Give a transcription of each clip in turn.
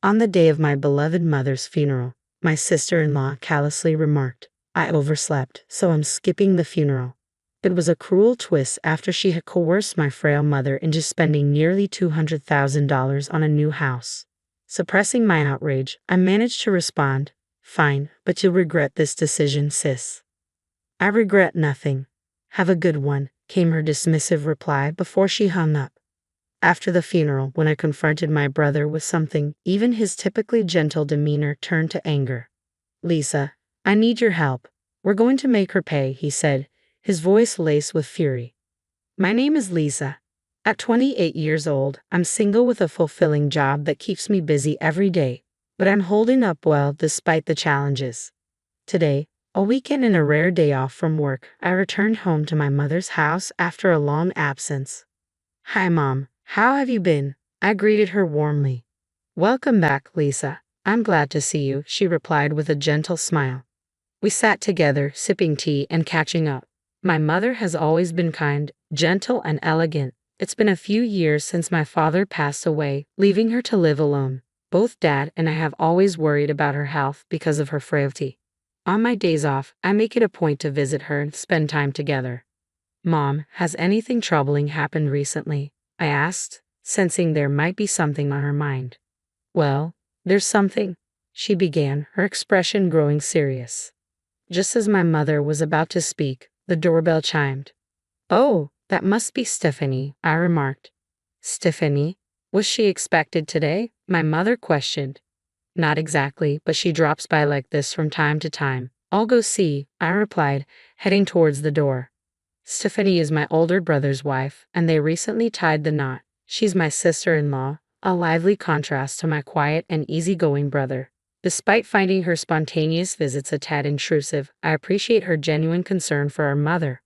On the day of my beloved mother's funeral, my sister-in-law callously remarked, "I overslept, so I'm skipping the funeral." It was a cruel twist after she had coerced my frail mother into spending nearly $200,000 on a new house. Suppressing my outrage, I managed to respond, "Fine, but you'll regret this decision, sis." "I regret nothing. Have a good one," came her dismissive reply before she hung up. After the funeral, when I confronted my brother with something, even his typically gentle demeanor turned to anger. "Lisa, I need your help. We're going to make her pay," he said, his voice laced with fury. My name is Lisa. At 28 years old, I'm single with a fulfilling job that keeps me busy every day, but I'm holding up well despite the challenges. Today, a weekend and a rare day off from work, I returned home to my mother's house after a long absence. "Hi, Mom. How have you been?" I greeted her warmly. "Welcome back, Lisa. I'm glad to see you," she replied with a gentle smile. We sat together, sipping tea and catching up. My mother has always been kind, gentle, and elegant. It's been a few years since my father passed away, leaving her to live alone. Both Dad and I have always worried about her health because of her frailty. On my days off, I make it a point to visit her and spend time together. "Mom, has anything troubling happened recently?" I asked, sensing there might be something on her mind. "Well, there's something," she began, her expression growing serious. Just as my mother was about to speak, the doorbell chimed. "Oh, that must be Stephanie," I remarked. "Stephanie? Was she expected today?" my mother questioned. "Not exactly, but she drops by like this from time to time. I'll go see," I replied, heading towards the door. Stephanie is my older brother's wife, and they recently tied the knot. She's my sister-in-law, a lively contrast to my quiet and easygoing brother. Despite finding her spontaneous visits a tad intrusive, I appreciate her genuine concern for our mother.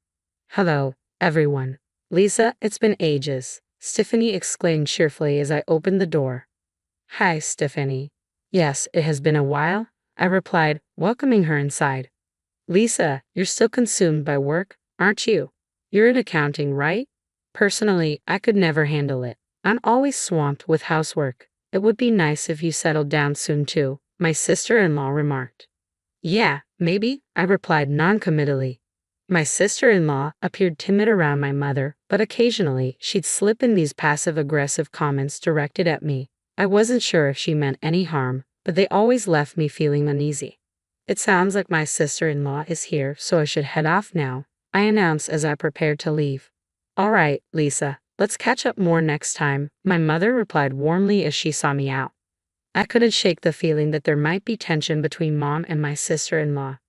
"Hello, everyone. Lisa, it's been ages," Stephanie exclaimed cheerfully as I opened the door. "Hi, Stephanie." "Yes, it has been a while," I replied, welcoming her inside. "Lisa, you're still consumed by work, aren't you? You're in accounting, right?" "Personally, I could never handle it. I'm always swamped with housework. It would be nice if you settled down soon too," my sister-in-law remarked. "Yeah, maybe," I replied non-committally. My sister-in-law appeared timid around my mother, but occasionally she'd slip in these passive-aggressive comments directed at me. I wasn't sure if she meant any harm, but they always left me feeling uneasy. "It sounds like my sister-in-law is here, so I should head off now," I announced as I prepared to leave. "All right, Lisa, let's catch up more next time," my mother replied warmly as she saw me out. I couldn't shake the feeling that there might be tension between Mom and my sister-in-law.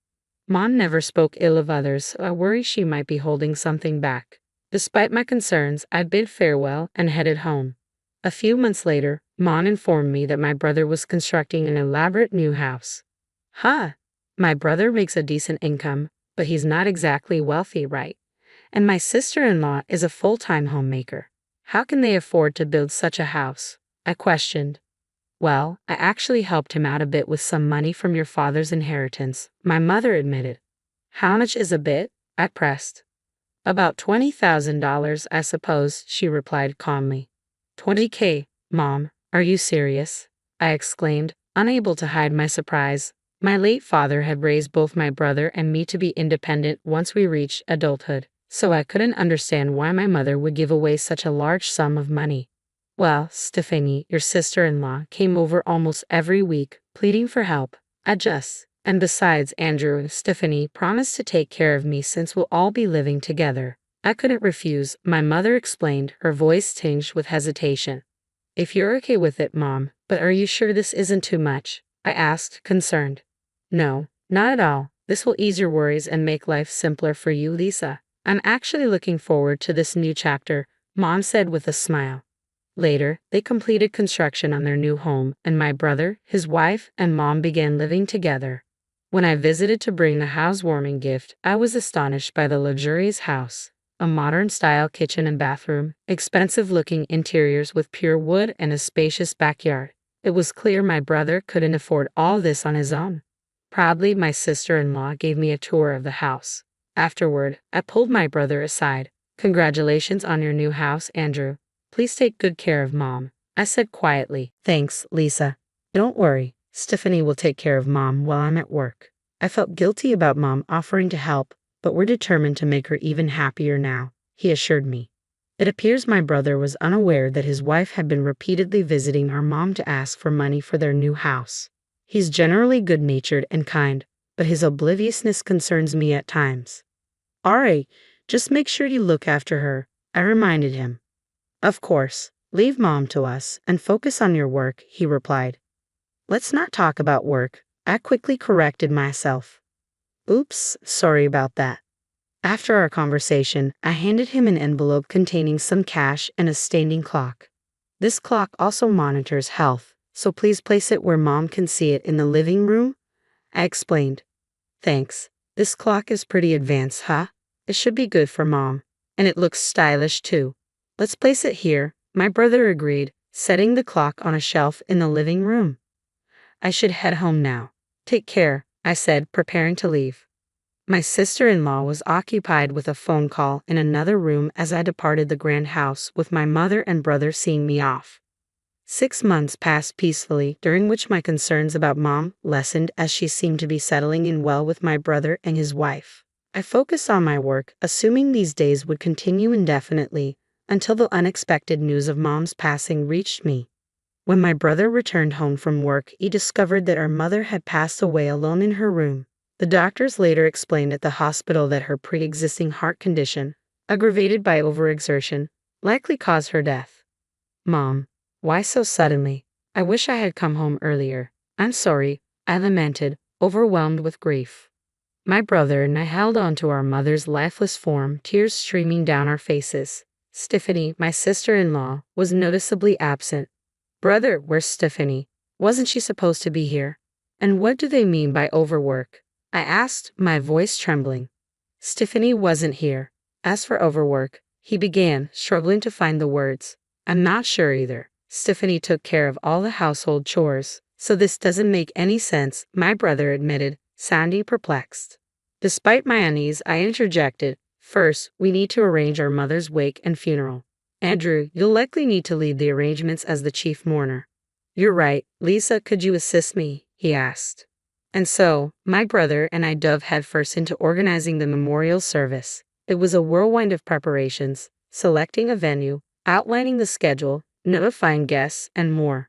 Mom never spoke ill of others, so I worry she might be holding something back. Despite my concerns, I bid farewell and headed home. A few months later, Mom informed me that my brother was constructing an elaborate new house. "Huh, my brother makes a decent income, but he's not exactly wealthy, right? And my sister-in-law is a full-time homemaker. How can they afford to build such a house?" I questioned. "Well, I actually helped him out a bit with some money from your father's inheritance," my mother admitted. "How much is a bit?" I pressed. "About $20,000, I suppose," she replied calmly. "$20K, Mom, are you serious?" I exclaimed, unable to hide my surprise. My late father had raised both my brother and me to be independent once we reached adulthood, so I couldn't understand why my mother would give away such a large sum of money. "Well, Stephanie, your sister-in-law came over almost every week, pleading for help. And besides, Andrew and Stephanie promised to take care of me since we'll all be living together." I couldn't refuse, my mother explained, her voice tinged with hesitation. "If you're okay with it, Mom, but are you sure this isn't too much?" I asked, concerned. "No, not at all. This will ease your worries and make life simpler for you, Lisa. I'm actually looking forward to this new chapter," Mom said with a smile. Later, they completed construction on their new home, and my brother, his wife, and Mom began living together. When I visited to bring the housewarming gift, I was astonished by the luxurious house. A modern-style kitchen and bathroom, expensive-looking interiors with pure wood, and a spacious backyard. It was clear my brother couldn't afford all this on his own. Proudly, my sister-in-law gave me a tour of the house. Afterward, I pulled my brother aside. "Congratulations on your new house, Andrew. Please take good care of Mom," I said quietly. "Thanks, Lisa." Don't worry, Stephanie will take care of Mom while I'm at work. I felt guilty about Mom offering to help, but we're determined to make her even happier now, he assured me. It appears my brother was unaware that his wife had been repeatedly visiting our mom to ask for money for their new house. He's generally good-natured and kind, but his obliviousness concerns me at times. Alright, just make sure you look after her, I reminded him. Of course, leave Mom to us and focus on your work, he replied. Let's not talk about work, I quickly corrected myself. Oops, sorry about that. After our conversation, I handed him an envelope containing some cash and a standing clock. This clock also monitors health, so please place it where Mom can see it in the living room, I explained. Thanks. This clock is pretty advanced, huh? It should be good for Mom. And it looks stylish too. Let's place it here, my brother agreed, setting the clock on a shelf in the living room. I should head home now. Take care, I said, preparing to leave. My sister-in-law was occupied with a phone call in another room as I departed the grand house, with my mother and brother seeing me off. 6 months passed peacefully, during which my concerns about Mom lessened as she seemed to be settling in well with my brother and his wife. I focused on my work, assuming these days would continue indefinitely, until the unexpected news of Mom's passing reached me. When my brother returned home from work, he discovered that our mother had passed away alone in her room. The doctors later explained at the hospital that her pre-existing heart condition, aggravated by overexertion, likely caused her death. Mom, why so suddenly? I wish I had come home earlier. I'm sorry, I lamented, overwhelmed with grief. My brother and I held on to our mother's lifeless form, tears streaming down our faces. Stephanie, my sister-in-law, was noticeably absent. Brother, where's Stephanie? Wasn't she supposed to be here? And what do they mean by overwork? I asked, my voice trembling. Stephanie wasn't here. As for overwork, he began, struggling to find the words. I'm not sure either. Stephanie took care of all the household chores, so this doesn't make any sense, my brother admitted, sounding perplexed. Despite my unease, I interjected, first, we need to arrange our mother's wake and funeral. Andrew, you'll likely need to lead the arrangements as the chief mourner. You're right, Lisa, could you assist me? He asked. And so, my brother and I dove headfirst into organizing the memorial service. It was a whirlwind of preparations, selecting a venue, outlining the schedule, notifying guests, and more.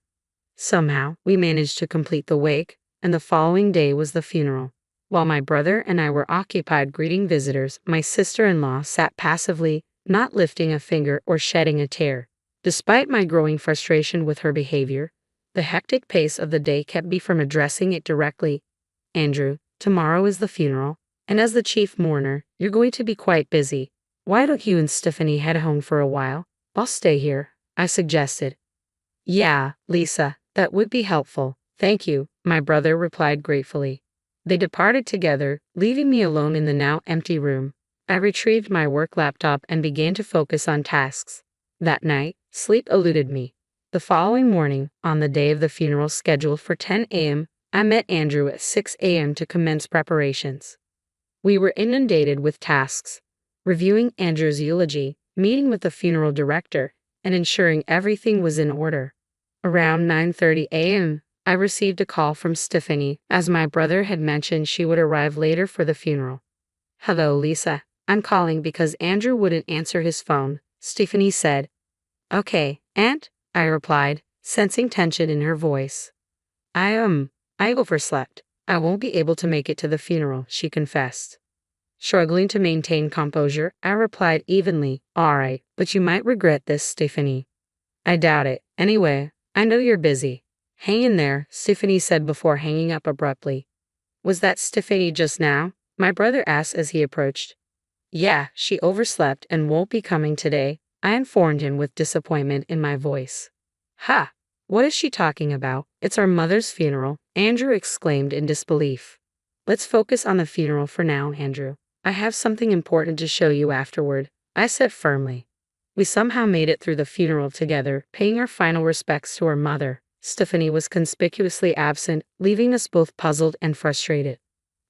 Somehow, we managed to complete the wake, and the following day was the funeral. While my brother and I were occupied greeting visitors, my sister-in-law sat passively, not lifting a finger or shedding a tear. Despite my growing frustration with her behavior, the hectic pace of the day kept me from addressing it directly. Andrew, tomorrow is the funeral, and as the chief mourner, you're going to be quite busy. Why don't you and Stephanie head home for a while? I'll stay here, I suggested. Yeah, Lisa, that would be helpful. Thank you, my brother replied gratefully. They departed together, leaving me alone in the now empty room. I retrieved my work laptop and began to focus on tasks. That night, sleep eluded me. The following morning, on the day of the funeral scheduled for 10 a.m., I met Andrew at 6 a.m. to commence preparations. We were inundated with tasks, reviewing Andrew's eulogy, meeting with the funeral director, and ensuring everything was in order. Around 9:30 a.m., I received a call from Stephanie, as my brother had mentioned she would arrive later for the funeral. Hello, Lisa. I'm calling because Andrew wouldn't answer his phone, Stephanie said. Okay, Aunt, I replied, sensing tension in her voice. I overslept. I won't be able to make it to the funeral, she confessed. Struggling to maintain composure, I replied evenly, alright, but you might regret this, Stephanie. I doubt it. Anyway, I know you're busy. Hang in there, Stephanie said before hanging up abruptly. Was that Stephanie just now? My brother asked as he approached. Yeah, she overslept and won't be coming today, I informed him with disappointment in my voice. Ha! What is she talking about? It's our mother's funeral, Andrew exclaimed in disbelief. Let's focus on the funeral for now, Andrew. I have something important to show you afterward, I said firmly. We somehow made it through the funeral together, paying our final respects to our mother. Stephanie was conspicuously absent, leaving us both puzzled and frustrated.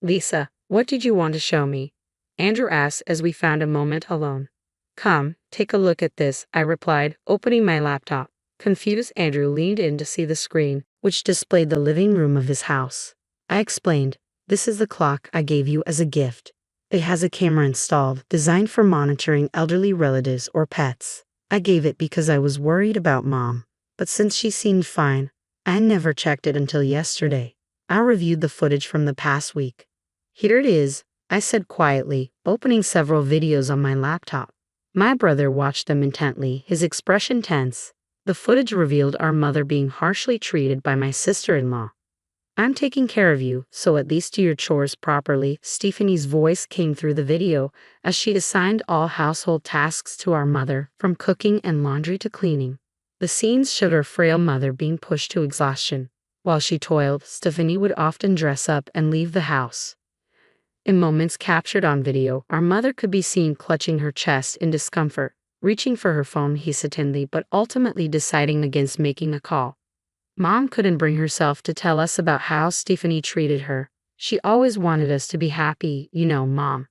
Lisa, what did you want to show me? Andrew asked as we found a moment alone. Come, take a look at this, I replied, opening my laptop. Confused, Andrew leaned in to see the screen, which displayed the living room of his house. I explained, "This is the clock I gave you as a gift. It has a camera installed, designed for monitoring elderly relatives or pets. I gave it because I was worried about Mom, but since she seemed fine, I never checked it until yesterday. I reviewed the footage from the past week. Here it is," I said quietly, opening several videos on my laptop. My brother watched them intently, his expression tense. The footage revealed our mother being harshly treated by my sister-in-law. "I'm taking care of you, so at least do your chores properly." Stephanie's voice came through the video as she assigned all household tasks to our mother, from cooking and laundry to cleaning. The scenes showed our frail mother being pushed to exhaustion. While she toiled, Stephanie would often dress up and leave the house. In moments captured on video, our mother could be seen clutching her chest in discomfort, reaching for her phone hesitantly but ultimately deciding against making a call. Mom couldn't bring herself to tell us about how Stephanie treated her. "She always wanted us to be happy, you know, Mom."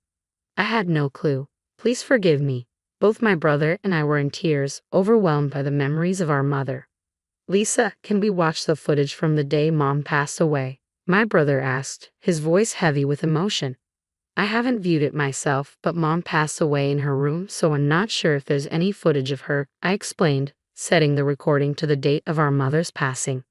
I had no clue. Please forgive me. Both my brother and I were in tears, overwhelmed by the memories of our mother. "Lisa, can we watch the footage from the day Mom passed away?" my brother asked, his voice heavy with emotion. "I haven't viewed it myself, but Mom passed away in her room, so I'm not sure if there's any footage of her," I explained, setting the recording to the date of our mother's passing.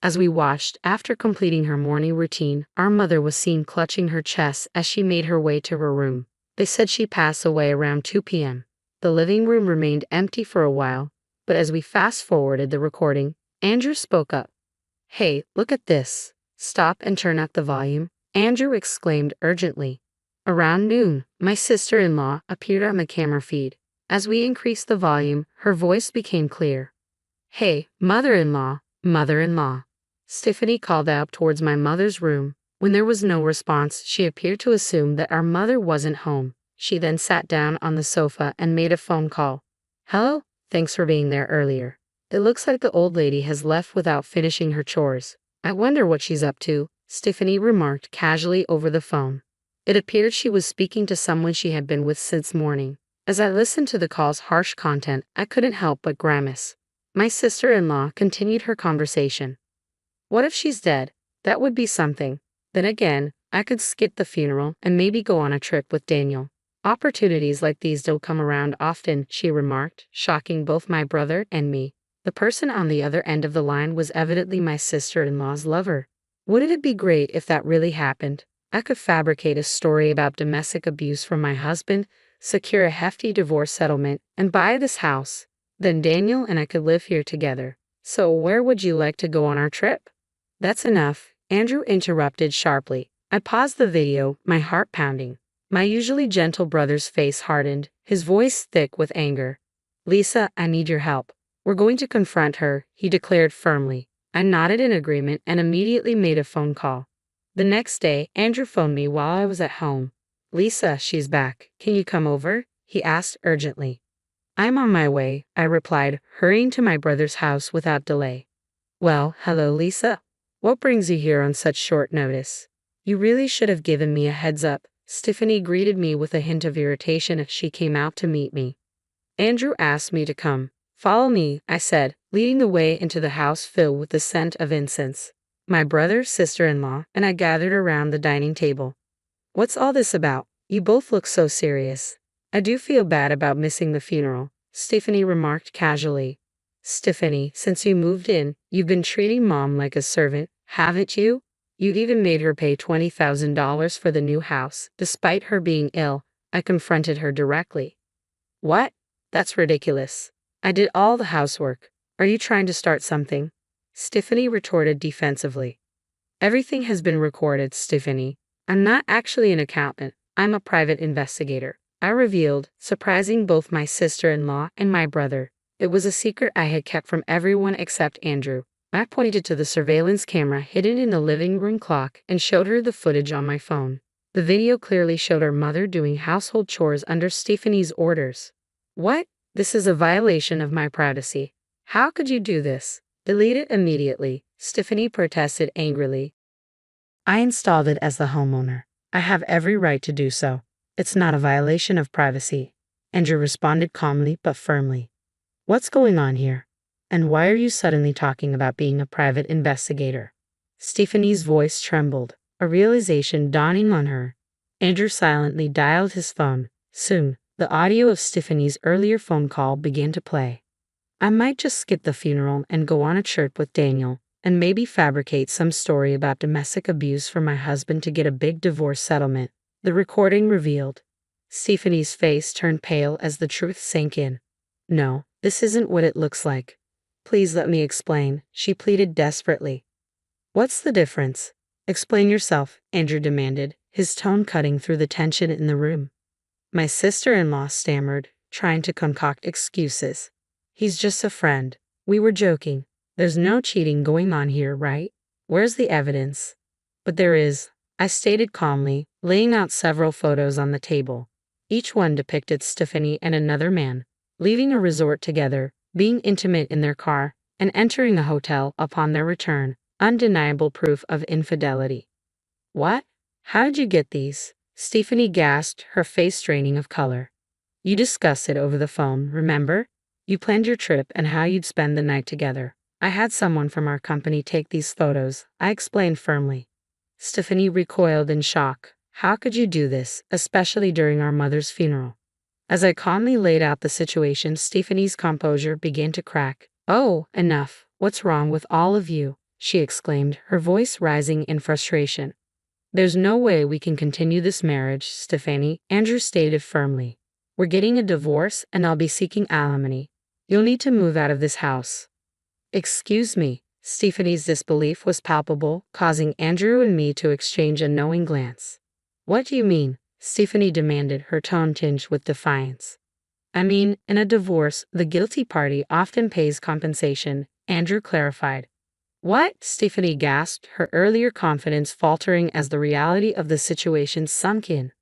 As we watched, after completing her morning routine, our mother was seen clutching her chest as she made her way to her room. They said she passed away around 2 p.m. The living room remained empty for a while, but as we fast-forwarded the recording, Andrew spoke up. "Hey, look at this. Stop and turn up the volume," Andrew exclaimed urgently. Around noon, my sister-in-law appeared on the camera feed. As we increased the volume, her voice became clear. "Hey, mother-in-law, mother-in-law." Stephanie called out towards my mother's room. When there was no response, she appeared to assume that our mother wasn't home. She then sat down on the sofa and made a phone call. "Hello? Thanks for being there earlier. It looks like the old lady has left without finishing her chores. I wonder what she's up to," Stephanie remarked casually over the phone. It appeared she was speaking to someone she had been with since morning. As I listened to the call's harsh content, I couldn't help but grimace. My sister-in-law continued her conversation. "What if she's dead? That would be something. Then again, I could skip the funeral and maybe go on a trip with Daniel. Opportunities like these don't come around often," she remarked, shocking both my brother and me. The person on the other end of the line was evidently my sister-in-law's lover. Wouldn't it be great if that really happened? I could fabricate a story about domestic abuse from my husband, secure a hefty divorce settlement, and buy this house. Then Daniel and I could live here together. "So where would you like to go on our trip?" "That's enough," Andrew interrupted sharply. I paused the video, my heart pounding. My usually gentle brother's face hardened, his voice thick with anger. "Lisa, I need your help. We're going to confront her," he declared firmly. I nodded in agreement and immediately made a phone call. The next day, Andrew phoned me while I was at home. "Lisa, she's back. Can you come over?" he asked urgently. "I'm on my way," I replied, hurrying to my brother's house without delay. "Well, hello, Lisa. What brings you here on such short notice?" "You really should have given me a heads up." Stephanie greeted me with a hint of irritation as she came out to meet me. "Andrew asked me to come." "Follow me," I said, leading the way into the house filled with the scent of incense. My brother, sister-in-law, and I gathered around the dining table. "What's all this about? You both look so serious." "I do feel bad about missing the funeral," Stephanie remarked casually. "Stephanie, since you moved in, you've been treating Mom like a servant, haven't you? You've even made her pay $20,000 for the new house, despite her being ill." I confronted her directly. "What? That's ridiculous. I did all the housework. Are you trying to start something?" Stephanie retorted defensively. "Everything has been recorded, Stephanie. I'm not actually an accountant. I'm a private investigator," I revealed, surprising both my sister-in-law and my brother. It was a secret I had kept from everyone except Andrew. I pointed to the surveillance camera hidden in the living room clock and showed her the footage on my phone. The video clearly showed our mother doing household chores under Stephanie's orders. "What? This is a violation of my privacy. How could you do this?" "Delete it immediately," Stephanie protested angrily. "I installed it as the homeowner. I have every right to do so. It's not a violation of privacy," Andrew responded calmly but firmly. "What's going on here?" And why are you suddenly talking about being a private investigator? Stephanie's voice trembled, a realization dawning on her. Andrew silently dialed his phone. Soon, the audio of Stephanie's earlier phone call began to play. I might just skip the funeral and go on a trip with Daniel, and maybe fabricate some story about domestic abuse for my husband to get a big divorce settlement, the recording revealed. Stephanie's face turned pale as the truth sank in. No, this isn't what it looks like. Please let me explain, she pleaded desperately. What's the difference? Explain yourself, Andrew demanded, his tone cutting through the tension in the room. My sister-in-law stammered, trying to concoct excuses. He's just a friend. We were joking. There's no cheating going on here, right? Where's the evidence? But there is, I stated calmly, laying out several photos on the table. Each one depicted Stephanie and another man, leaving a resort together, being intimate in their car, and entering a hotel upon their return, undeniable proof of infidelity. What? How did you get these? Stephanie gasped, her face draining of color. You discussed it over the phone, remember? You planned your trip and how you'd spend the night together. I had someone from our company take these photos, I explained firmly. Stephanie recoiled in shock. How could you do this, especially during our mother's funeral? As I calmly laid out the situation, Stephanie's composure began to crack. Oh, enough. What's wrong with all of you? She exclaimed, her voice rising in frustration. There's no way we can continue this marriage, Stephanie, Andrew stated firmly. We're getting a divorce and I'll be seeking alimony. You'll need to move out of this house. Excuse me. Stephanie's disbelief was palpable, causing Andrew and me to exchange a knowing glance. What do you mean? Stephanie demanded, her tone tinged with defiance. I mean, in a divorce, the guilty party often pays compensation, Andrew clarified. What? Stephanie gasped, her earlier confidence faltering as the reality of the situation sunk in.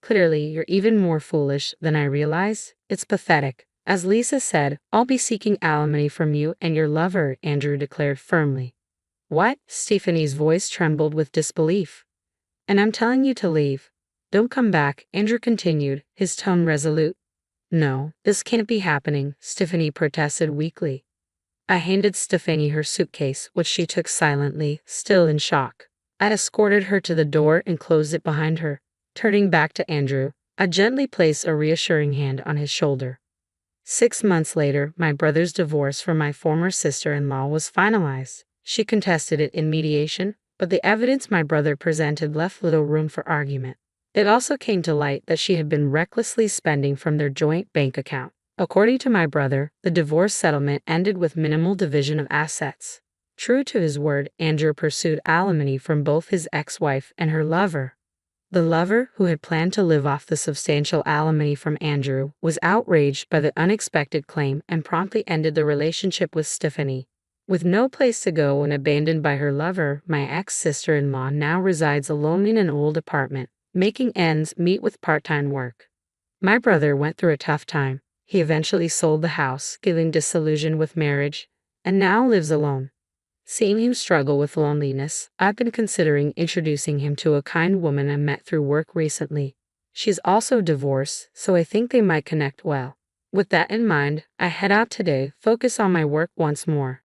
Clearly, you're even more foolish than I realized. It's pathetic. As Lisa said, I'll be seeking alimony from you and your lover, Andrew declared firmly. What? Stephanie's voice trembled with disbelief. And I'm telling you to leave. Don't come back, Andrew continued, his tone resolute. No, this can't be happening, Stephanie protested weakly. I handed Stephanie her suitcase, which she took silently, still in shock. I escorted her to the door and closed it behind her. Turning back to Andrew, I gently placed a reassuring hand on his shoulder. 6 months later, my brother's divorce from my former sister-in-law was finalized. She contested it in mediation, but the evidence my brother presented left little room for argument. It also came to light that she had been recklessly spending from their joint bank account. According to my brother, the divorce settlement ended with minimal division of assets. True to his word, Andrew pursued alimony from both his ex-wife and her lover. The lover, who had planned to live off the substantial alimony from Andrew, was outraged by the unexpected claim and promptly ended the relationship with Stephanie. With no place to go and abandoned by her lover, my ex-sister-in-law now resides alone in an old apartment, making ends meet with part-time work. My brother went through a tough time. He eventually sold the house, feeling disillusioned with marriage, and now lives alone. Seeing him struggle with loneliness, I've been considering introducing him to a kind woman I met through work recently. She's also divorced, so I think they might connect well. With that in mind, I head out today, focus on my work once more.